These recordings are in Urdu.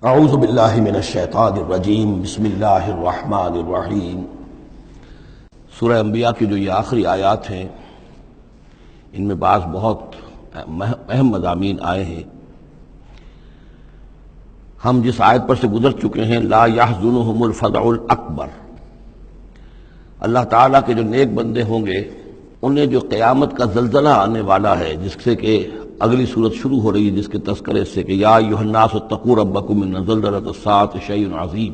اعوذ باللہ من الشیطان الرجیم بسم اللہ الرحمن الرحیم۔ سورہ انبیاء کی جو یہ آخری آیات ہیں ان میں بعض بہت اہم مضامین آئے ہیں۔ ہم جس آیت پر سے گزر چکے ہیں لا یحزنہم الفزع الاکبر، اللہ تعالیٰ کے جو نیک بندے ہوں گے انہیں جو قیامت کا زلزلہ آنے والا ہے، جس سے کہ اگلی صورت شروع ہو رہی ہے جس کے تذکرے سے کہ یا ایھا الناس اتقوا ربکم ان زلزلۃ الساعۃ شیء عظیم،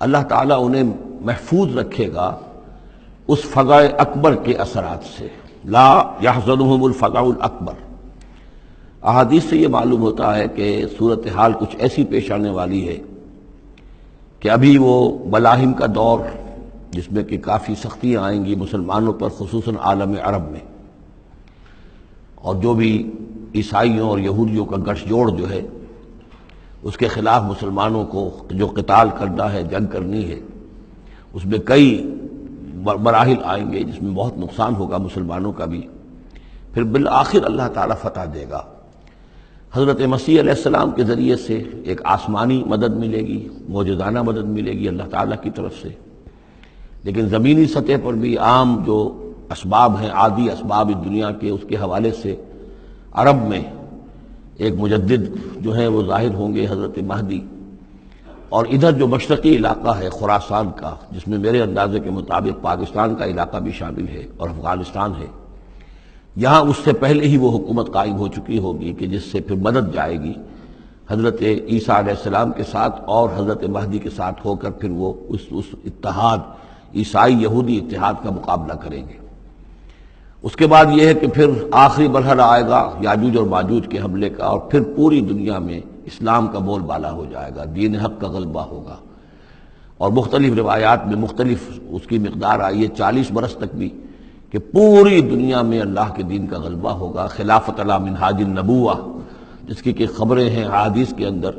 اللہ تعالیٰ انہیں محفوظ رکھے گا اس فزع اکبر کے اثرات سے۔ لا یحزنہم الفزع الاکبر، احادیث سے یہ معلوم ہوتا ہے کہ صورتحال کچھ ایسی پیش آنے والی ہے کہ ابھی وہ ملاحم کا دور جس میں کہ کافی سختیاں آئیں گی مسلمانوں پر، خصوصاً عالم عرب میں، اور جو بھی عیسائیوں اور یہودیوں کا گٹھ جوڑ جو ہے اس کے خلاف مسلمانوں کو جو قتال کرنا ہے، جنگ کرنی ہے، اس میں کئی مراحل آئیں گے جس میں بہت نقصان ہوگا مسلمانوں کا بھی، پھر بالآخر اللہ تعالیٰ فتح دے گا۔ حضرت مسیح علیہ السلام کے ذریعے سے ایک آسمانی مدد ملے گی، معجزانہ مدد ملے گی اللہ تعالیٰ کی طرف سے، لیکن زمینی سطح پر بھی عام جو اسباب ہیں، عادی اسباب دنیا کے، اس کے حوالے سے عرب میں ایک مجدد جو ہے وہ ظاہر ہوں گے، حضرت مہدی، اور ادھر جو مشرقی علاقہ ہے خراسان کا، جس میں میرے اندازے کے مطابق پاکستان کا علاقہ بھی شامل ہے اور افغانستان ہے، یہاں اس سے پہلے ہی وہ حکومت قائم ہو چکی ہوگی کہ جس سے پھر مدد جائے گی حضرت عیسیٰ علیہ السلام کے ساتھ اور حضرت مہدی کے ساتھ ہو کر پھر وہ اس اتحاد، عیسائی یہودی اتحاد کا مقابلہ کریں گے۔ اس کے بعد یہ ہے کہ پھر آخری مرحلہ آئے گا یاجوج اور ماجوج کے حملے کا، اور پھر پوری دنیا میں اسلام کا بول بالا ہو جائے گا، دین حق کا غلبہ ہوگا، اور مختلف روایات میں مختلف اس کی مقدار آئی ہے 40 برس تک بھی، کہ پوری دنیا میں اللہ کے دین کا غلبہ ہوگا۔ خلافت علی منہاج النبوہ، جس کی کہ خبریں ہیں حدیث کے اندر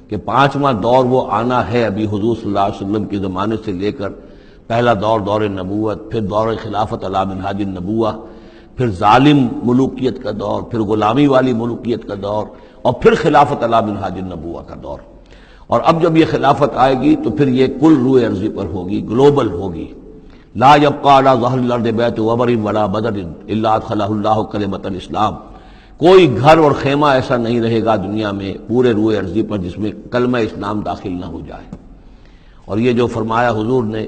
کہ 5واں دور وہ آنا ہے ابھی حضور صلی اللہ علیہ وسلم کے زمانے سے لے کر، پہلا دور دور نبوت، پھر دور خلافت علی منہاج النبوہ، پھر ظالم ملوکیت کا دور، پھر غلامی والی ملوکیت کا دور، اور پھر خلافت علی منہاج النبوہ کا دور۔ اور اب جب یہ خلافت آئے گی تو پھر یہ کل روئے ارضی پر ہوگی، گلوبل ہوگی۔ لا یبقى علی ظہر الارض بیت وبر ولا بدر الا ادخلہ اللہ کلمۃ الاسلام، کوئی گھر اور خیمہ ایسا نہیں رہے گا دنیا میں پورے روئے ارضی پر جس میں کلمہ اسلام داخل نہ ہو جائے۔ اور یہ جو فرمایا حضور نے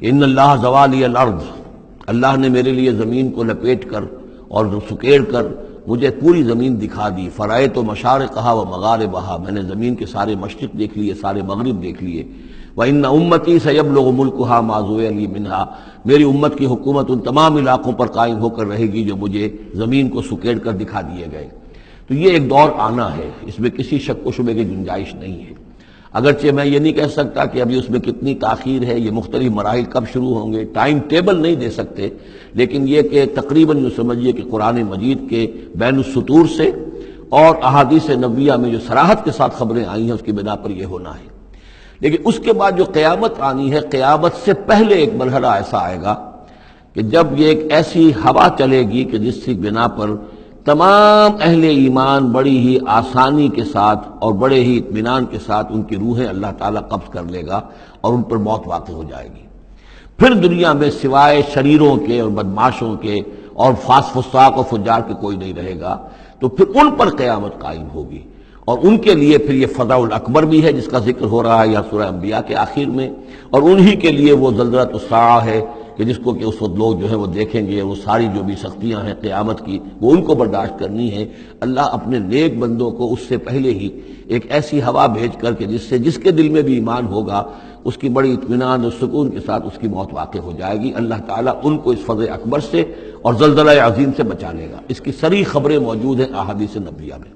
کہ ان اللہ زوالی الارض، اللہ نے میرے لیے زمین کو لپیٹ کر اور سکیڑ کر مجھے پوری زمین دکھا دی، فرائے تو مشارقہا و مغاربہا، میں نے زمین کے سارے مشرق دیکھ لیے، سارے مغرب دیکھ لیے۔ وَإِنَّ أُمَّتِي سَيَبْلُغُ مُلْكُهَا مَا زُوِّيَ لِي مِنْهَا، میری امت کی حکومت ان تمام علاقوں پر قائم ہو کر رہے گی جو مجھے زمین کو سکیڑ کر دکھا دیے گئے۔ تو یہ ایک دور آنا ہے، اس میں کسی شک و شبے کی گنجائش نہیں ہے، اگرچہ میں یہ نہیں کہہ سکتا کہ ابھی اس میں کتنی تاخیر ہے، یہ مختلف مراحل کب شروع ہوں گے، ٹائم ٹیبل نہیں دے سکتے، لیکن یہ کہ تقریباً یہ سمجھیے کہ قرآن مجید کے بین السطور سے اور احادیث نبویہ میں جو صراحت کے ساتھ خبریں آئی ہیں اس کی بنا پر یہ ہونا ہے۔ لیکن اس کے بعد جو قیامت آنی ہے، قیامت سے پہلے ایک مرحلہ ایسا آئے گا کہ جب یہ ایک ایسی ہوا چلے گی کہ جس کی بنا پر تمام اہل ایمان بڑی ہی آسانی کے ساتھ اور بڑے ہی اطمینان کے ساتھ ان کی روحیں اللہ تعالیٰ قبض کر لے گا اور ان پر موت واقع ہو جائے گی۔ پھر دنیا میں سوائے شریروں کے اور بدماشوں کے اور فساق و فجار کے کوئی نہیں رہے گا، تو پھر ان پر قیامت قائم ہوگی، اور ان کے لیے پھر یہ فزع الاکبر بھی ہے جس کا ذکر ہو رہا ہے یا سورہ انبیاء کے آخر میں، اور انہی کے لیے وہ زلزلۃ الساعہ ہے کہ جس کو کہ اس وقت لوگ جو ہے وہ دیکھیں گے، وہ ساری جو بھی سختیاں ہیں قیامت کی وہ ان کو برداشت کرنی ہے۔ اللہ اپنے نیک بندوں کو اس سے پہلے ہی ایک ایسی ہوا بھیج کر کے جس سے جس کے دل میں بھی ایمان ہوگا اس کی بڑی اطمینان اور سکون کے ساتھ اس کی موت واقع ہو جائے گی۔ اللہ تعالیٰ ان کو اس فزع اکبر سے اور زلزلہ عظیم سے بچا لے گا۔ اس کی صریح خبریں موجود ہیں احادیث نبویہ میں۔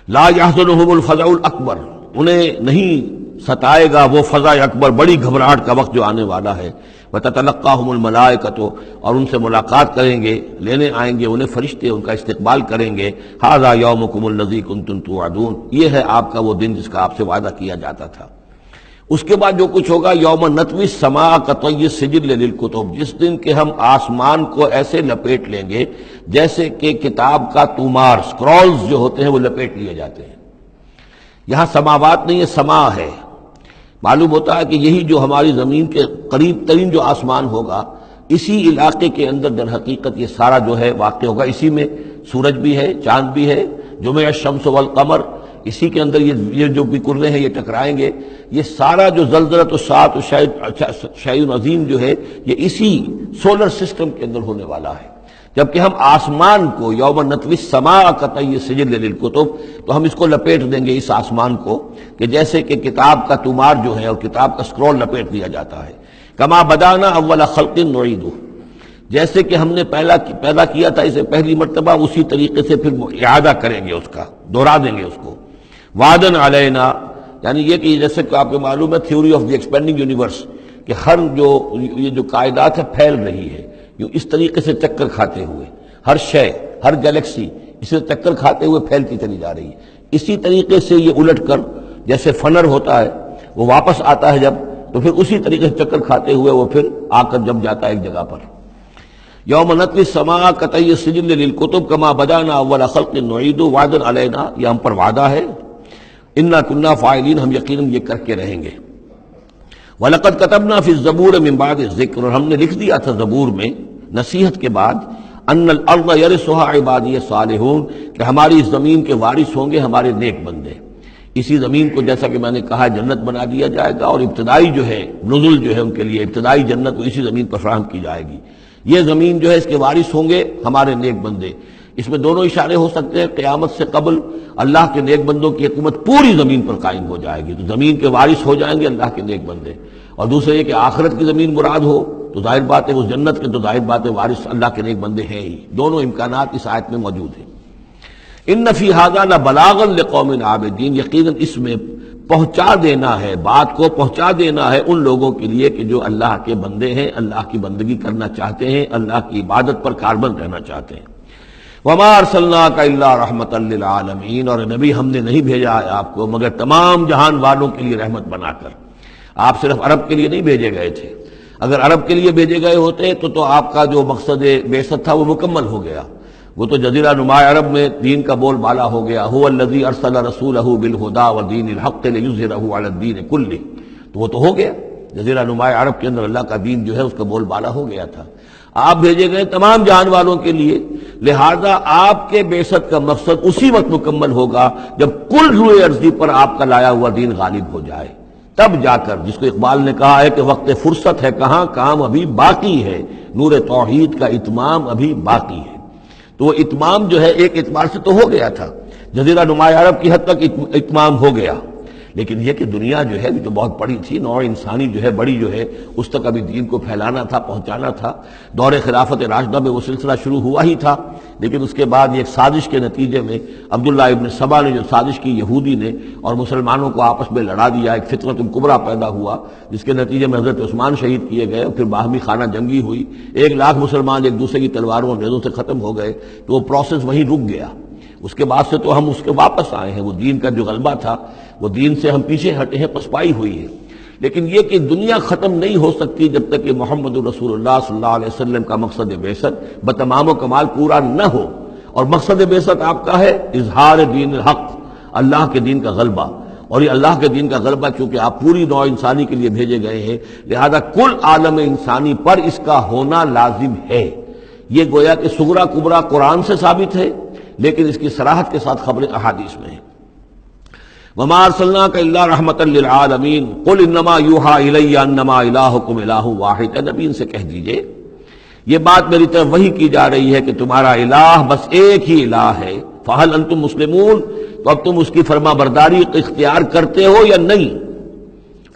لا یحزنہم الفزع الاکبر، انہیں نہیں ستائے گا وہ فزع اکبر، بڑی گھبراہٹ کا وقت جو آنے والا ہے۔ وتتلقاہم الملائکۃ، اور ان سے ملاقات کریں گے، لینے آئیں گے انہیں فرشتے، ان کا استقبال کریں گے۔ ھذا یومکم الذی کنتم توعدون، یہ ہے آپ کا وہ دن جس کا آپ سے وعدہ کیا جاتا تھا۔ اس کے بعد جو کچھ ہوگا، یوم نطوی السماء کطی السجل للکتب، جس دن کہ ہم آسمان کو ایسے لپیٹ لیں گے جیسے کہ کتاب کا تومار، سکرولز جو ہوتے ہیں وہ لپیٹ لیے جاتے ہیں۔ یہاں سماوات نہیں ہے، سما ہے۔ معلوم ہوتا ہے کہ یہی جو ہماری زمین کے قریب ترین جو آسمان ہوگا، اسی علاقے کے اندر در حقیقت یہ سارا جو ہے واقع ہوگا۔ اسی میں سورج بھی ہے، چاند بھی ہے، جمع الشمس والقمر، اسی کے اندر یہ جو بھی کرے ہیں یہ ٹکرائیں گے۔ یہ سارا جو زلزلۃ الساعۃ شیء عظیم جو ہے یہ اسی سولر سسٹم کے اندر ہونے والا ہے۔ جبکہ ہم آسمان کو یوم نطوی السماء کطی سجل للکتب، تو ہم اس کو لپیٹ دیں گے اس آسمان کو کہ جیسے کہ کتاب کا تومار جو ہے اور کتاب کا اسکرول لپیٹ دیا جاتا ہے۔ کما بدانا اول خلق نعیدہ، جیسے کہ ہم نے پیدا کیا تھا اسے پہلی مرتبہ، اسی طریقے سے پھر اعادہ کریں گے، اس کا دوہرا دیں گے اس کو۔ وعدن علینا، یعنی یہ کہ جیسے کہ آپ کو معلوم ہے theory of the expanding universe, کہ ہر یہ جو کائنات ہے پھیل رہی ہے یوں اس طریقے سے چکر کھاتے ہوئے، ہر شے، ہر گیلیکسی اسے چکر کھاتے ہوئے پھیلتی چلی جا رہی ہے۔ اسی طریقے سے یہ الٹ کر جیسے فنر ہوتا ہے وہ واپس آتا ہے جب، تو پھر اسی طریقے سے چکر کھاتے ہوئے وہ پھر آ کر جم جاتا ہے ایک جگہ پر۔ یوم نطوی السماء کطی السجل للکتب کما بدانا اول خلق نعید وعدا علینا، یہ ہم پر وعدہ ہے۔ انا کنا فاعلین، ہم یقیناً یہ کر کے رہیں گے۔ وَلَقَدْ كَتَبْنَا فِي الزَّبُورِ مِن بَعْدِ الذِّكْرِ، اور ہم نے لکھ دیا تھا زبور میں نصیحت کے بعد، ان الارض یرثها عبادی الصالحون، کہ ہماری اس زمین کے وارث ہوں گے ہمارے نیک بندے۔ اسی زمین کو جیسا کہ میں نے کہا جنت بنا دیا جائے گا، اور ابتدائی جو ہے نزل جو ہے ان کے لیے ابتدائی جنت وہ اسی زمین پر فراہم کی جائے گی۔ یہ زمین جو ہے اس کے وارث ہوں گے ہمارے نیک بندے۔ اس میں دونوں اشارے ہو سکتے ہیں، قیامت سے قبل اللہ کے نیک بندوں کی حکومت پوری زمین پر قائم ہو جائے گی، تو زمین کے وارث ہو جائیں گے اللہ کے نیک بندے۔ اور دوسرے یہ کہ آخرت کی زمین مراد ہو تو ظاہر بات ہے اس جنت کے تو ظاہر بات ہے وارث اللہ کے نیک بندے ہیں ہی۔ دونوں امکانات اس آیت میں موجود ہیں۔ ان فی ھذا لبلاغا لقوم عابدین، یقیناً اس میں پہنچا دینا ہے، بات کو پہنچا دینا ہے ان لوگوں کے لیے کہ جو اللہ کے بندے ہیں، اللہ کی بندگی کرنا چاہتے ہیں، اللہ کی عبادت پر کاربند رہنا چاہتے ہیں۔ وما ارسلناک الا رحمتا للعالمین، اور نبی ہم نے نہیں بھیجا ہے آپ کو مگر تمام جہان والوں کے لیے رحمت بنا کر۔ آپ صرف عرب کے لیے نہیں بھیجے گئے تھے، اگر عرب کے لیے بھیجے گئے ہوتے تو آپ کا جو مقصد بعثت تھا وہ مکمل ہو گیا، وہ تو جزیرہ نما عرب میں دین کا بول بالا ہو گیا۔ هو الذی ارسل رسولہ بالہدی ودین الحق لیظہرہ علی الدین کلہ، تو وہ تو ہو گیا، جزیرہ نما عرب کے اندر اللہ کا دین جو ہے اس کا بول بالا ہو گیا تھا۔ آپ بھیجے گئے تمام جہان والوں کے لیے، لہذا آپ کے بعثت کا مقصد اسی وقت مکمل ہوگا جب کل روئے ارضی پر آپ کا لایا ہوا دین غالب ہو جائے، تب جا کر، جس کو اقبال نے کہا ہے کہ وقت فرصت ہے کہاں، کام ابھی باقی ہے، نور توحید کا اتمام ابھی باقی ہے۔ تو وہ اتمام جو ہے ایک اعتبار سے تو ہو گیا تھا، جزیرہ نما عرب کی حد تک اتمام ہو گیا، لیکن یہ کہ دنیا جو ہے تو بہت بڑی تھی، نوع انسانی جو ہے بڑی جو ہے اس تک ابھی دین کو پھیلانا تھا، پہنچانا تھا۔ دور خلافت راشدہ میں وہ سلسلہ شروع ہوا ہی تھا، لیکن اس کے بعد ایک سازش کے نتیجے میں عبداللہ ابن سبا نے جو سازش کی یہودی نے اور مسلمانوں کو آپس میں لڑا دیا، ایک فتنۃ الکبریٰ پیدا ہوا، جس کے نتیجے میں حضرت عثمان شہید کیے گئے، اور پھر باہمی خانہ جنگی ہوئی، 1,00,000 مسلمان ایک دوسرے کی تلواروں اور نیزوں سے ختم ہو گئے، تو وہ پروسیس وہیں رک گیا۔ اس کے بعد سے تو ہم اس کے واپس آئے ہیں، وہ دین کا جو غلبہ تھا وہ دین سے ہم پیچھے ہٹے ہیں، پسپائی ہوئی ہے۔ لیکن یہ کہ دنیا ختم نہیں ہو سکتی جب تک کہ محمد رسول اللہ صلی اللہ علیہ وسلم کا مقصد بعثت بتمام و کمال پورا نہ ہو، اور مقصد بعثت آپ کا ہے اظہار دین الحق، اللہ کے دین کا غلبہ، اور یہ اللہ کے دین کا غلبہ کیونکہ آپ پوری نوع انسانی کے لیے بھیجے گئے ہیں، لہذا کل عالم انسانی پر اس کا ہونا لازم ہے۔ یہ گویا کہ صغرا کبرا قرآن سے ثابت ہے، لیکن اس کی صراحت کے ساتھ خبریں احادیث میں ہیں۔ وما ارسلناک الا رحمتا للعالمین قل انما یوحی الی انما الہکم الہ واحد، اے نبی ان سے کہہ دیجئے یہ بات میری طرف وحی کی جا رہی ہے کہ تمہارا الہ بس ایک ہی الہ ہے، فہل انتم مسلمون، تو اب تم اس کی فرما برداری اختیار کرتے ہو یا نہیں؟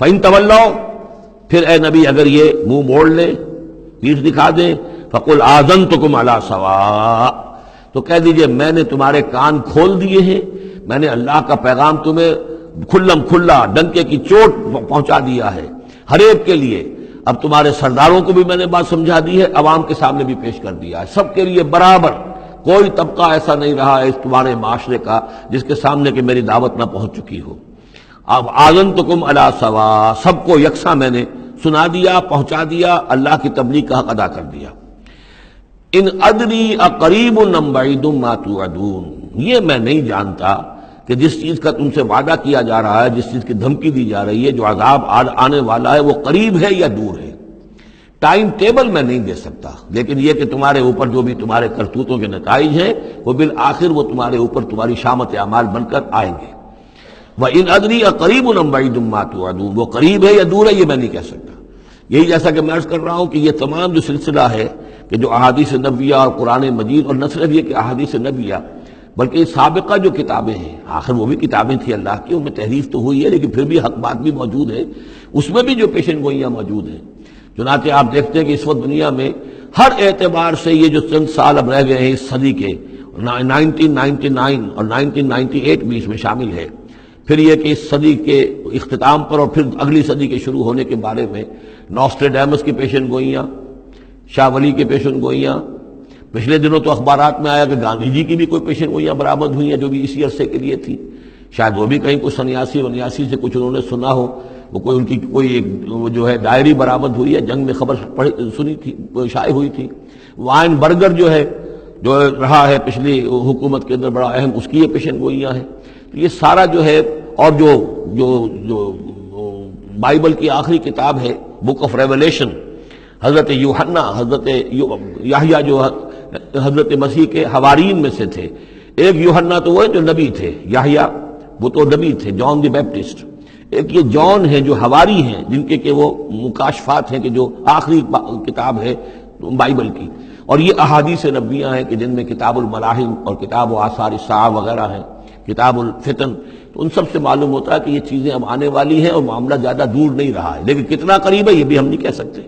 فإن تولوا، پھر اے نبی اگر یہ منہ موڑ لیں، پیٹھ دکھا دیں، فقل آذنتکم علی سواء، تو کہہ دیجئے میں نے تمہارے کان کھول دیے ہیں، میں نے اللہ کا پیغام تمہیں کھلم کھلا ڈنکے کی چوٹ پہنچا دیا ہے ہر ایک کے لیے۔ اب تمہارے سرداروں کو بھی میں نے بات سمجھا دی ہے، عوام کے سامنے بھی پیش کر دیا ہے، سب کے لیے برابر، کوئی طبقہ ایسا نہیں رہا ہے اس تمہارے معاشرے کا جس کے سامنے کہ میری دعوت نہ پہنچ چکی ہو۔ اب آذنتکم علی سواء، سب کو یکساں میں نے سنا دیا، پہنچا دیا، اللہ کی تبلیغ کا حق ادا کر دیا۔ ان ادری اقریب ام بعید ما توعدون، یہ میں نہیں جانتا کہ جس چیز کا تم سے وعدہ کیا جا رہا ہے، جس چیز کی دھمکی دی جا رہی ہے، جو عذاب آنے والا ہے، وہ قریب ہے یا دور ہے؟ ٹائم ٹیبل میں نہیں دے سکتا، لیکن یہ کہ تمہارے اوپر جو بھی تمہارے کرتوتوں کے نتائج ہیں وہ بالآخر وہ تمہارے اوپر تمہاری شامت اعمال بن کر آئیں گے۔ وَإِنْ أَدْرِي أَقَرِيبٌ أَمْ بَعِيدٌ مَا تُوعَدُونَ، وہ قریب ہے یا دور ہے یہ میں نہیں کہہ سکتا۔ یہی جیسا کہ میں عرض کر رہا ہوں کہ یہ تمام جو سلسلہ ہے کہ جو احادیث نبویہ اور قرآن مجید، اور نہ صرف یہ کہ احادیث نبویہ بلکہ سابقہ جو کتابیں ہیں، آخر وہ بھی کتابیں تھیں اللہ کی، ان میں تحریف تو ہوئی ہے لیکن پھر بھی حق بات بھی موجود ہے، اس میں بھی جو پیشن گوئیاں موجود ہیں۔ چنانچہ آپ دیکھتے ہیں کہ اس وقت دنیا میں ہر اعتبار سے یہ جو چند سال اب رہ گئے ہیں اس صدی کے، 1999 اور 1998 بھی اس میں شامل ہے، پھر یہ کہ اس صدی کے اختتام پر اور پھر اگلی صدی کے شروع ہونے کے بارے میں نوسٹریڈیمس کی پیشن گوئیاں، شاہ ولی کی پیشن گوئیاں، پچھلے دنوں تو اخبارات میں آیا کہ گاندھی جی کی بھی کوئی پیشن گوئیاں برآمد ہوئی ہیں جو بھی اسی عرصے کے لیے تھی، شاید وہ بھی کہیں کوئی سنیاسی سے کچھ انہوں نے سنا ہو، وہ کوئی ان کی کوئی ایک وہ جو ہے ڈائری برآمد ہوئی ہے، جنگ میں خبر سنی تھی، شائع ہوئی تھی۔ وائن برگر جو ہے جو رہا ہے پچھلی حکومت کے اندر بڑا اہم، اس کی یہ پیشن گوئیاں ہیں۔ تو یہ سارا جو ہے، اور جو بائبل کی آخری کتاب ہے بک آف ریولیشن، حضرت یوحنا، حضرت یحییٰ جو حضرت مسیح کے حوارین میں سے تھے، ایک یوحنا تو وہ ہے جو نبی تھے، یحییٰ وہ تو نبی تھے، جان دی بیپٹسٹ، ایک یہ جان ہیں جو حواری ہیں جن کے کہ وہ مکاشفات ہیں کہ جو آخری کتاب ہے بائبل کی، اور یہ احادیث نبویہ ہیں کہ جن میں کتاب الملاحم اور کتاب و آثار الساعہ وغیرہ ہیں، کتاب الفتن، تو ان سب سے معلوم ہوتا ہے کہ یہ چیزیں اب آنے والی ہیں اور معاملہ زیادہ دور نہیں رہا ہے، لیکن کتنا قریب ہے یہ بھی ہم نہیں کہہ سکتے۔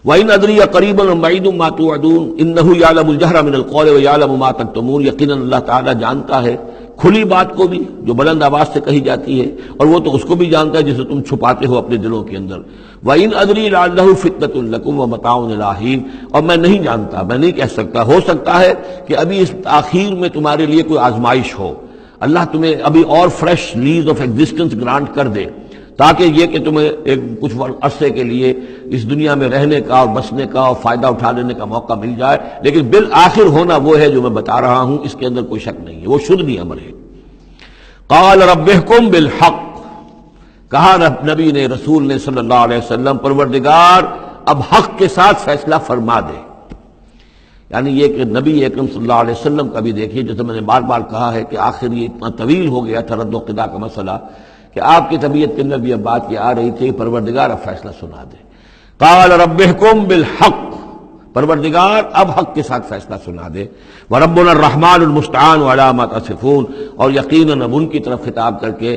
وَإِنْ أَدْرِي أَقَرِيبٌ أَمْ بَعِيدٌ مَا تُوعَدُونَ إِنَّهُ يَعْلَمُ الْجَهْرَ مِنَ الْقَوْلِ وَيَعْلَمُ مَا تَكْتُمُونَ، یقیناً اللہ تعالیٰ جانتا ہے کھلی بات کو بھی جو بلند آواز سے کہی جاتی ہے، اور وہ تو اس کو بھی جانتا ہے جسے تم چھپاتے ہو اپنے دلوں کے اندر۔ وَإِنْ أَدْرِي لَعَلَّهُ فِتْنَةٌ لَكُمْ وَمَتَاعٌ إِلَىٰ حِينٍ، اور میں نہیں جانتا، میں نہیں کہہ سکتا، ہو سکتا ہے کہ ابھی اس تاخیر میں تمہارے لیے کوئی آزمائش ہو، اللہ تمہیں ابھی اور fresh lease of existence grant کر دے، تاکہ یہ کہ تمہیں ایک کچھ عرصے کے لیے اس دنیا میں رہنے کا اور بسنے کا اور فائدہ اٹھا لینے کا موقع مل جائے، لیکن بالآخر ہونا وہ ہے جو میں بتا رہا ہوں، اس کے اندر کوئی شک نہیں ہے، وہ شدنی امر ہے۔ قال رب احکم بالحق، کہا نبی نے، رسول نے صلی اللہ علیہ وسلم، پروردگار اب حق کے ساتھ فیصلہ فرما دے۔ یعنی یہ کہ نبی اکرم صلی اللہ علیہ وسلم کا بھی دیکھیے، جیسے میں نے بار بار کہا ہے کہ آخر یہ اتنا طویل ہو گیا تھا رد و قضا کا مسئلہ کہ آپ کی طبیعت کے اندر بھی اب بات یہ آ رہی تھی، پروردگار اب فیصلہ سنا دے۔ قال رب احکم بالحق، پروردگار اب حق کے ساتھ فیصلہ سنا دے۔ وربنا الرحمن المستعان علی ما تصفون، اور یقیناً اب ان کی طرف خطاب کر کے،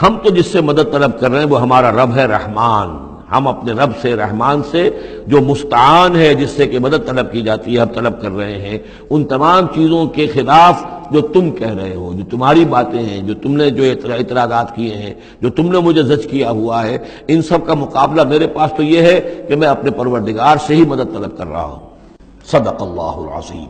ہم تو جس سے مدد طلب کر رہے ہیں وہ ہمارا رب ہے رحمان، ہم اپنے رب سے رحمان سے جو مستعان ہے، جس سے کہ مدد طلب کی جاتی ہے، ہم طلب کر رہے ہیں ان تمام چیزوں کے خلاف جو تم کہہ رہے ہو، جو تمہاری باتیں ہیں، جو تم نے جو اعتراضات کیے ہیں، جو تم نے مجھے زج کیا ہوا ہے، ان سب کا مقابلہ میرے پاس تو یہ ہے کہ میں اپنے پروردگار سے ہی مدد طلب کر رہا ہوں۔ صدق اللہ العظیم۔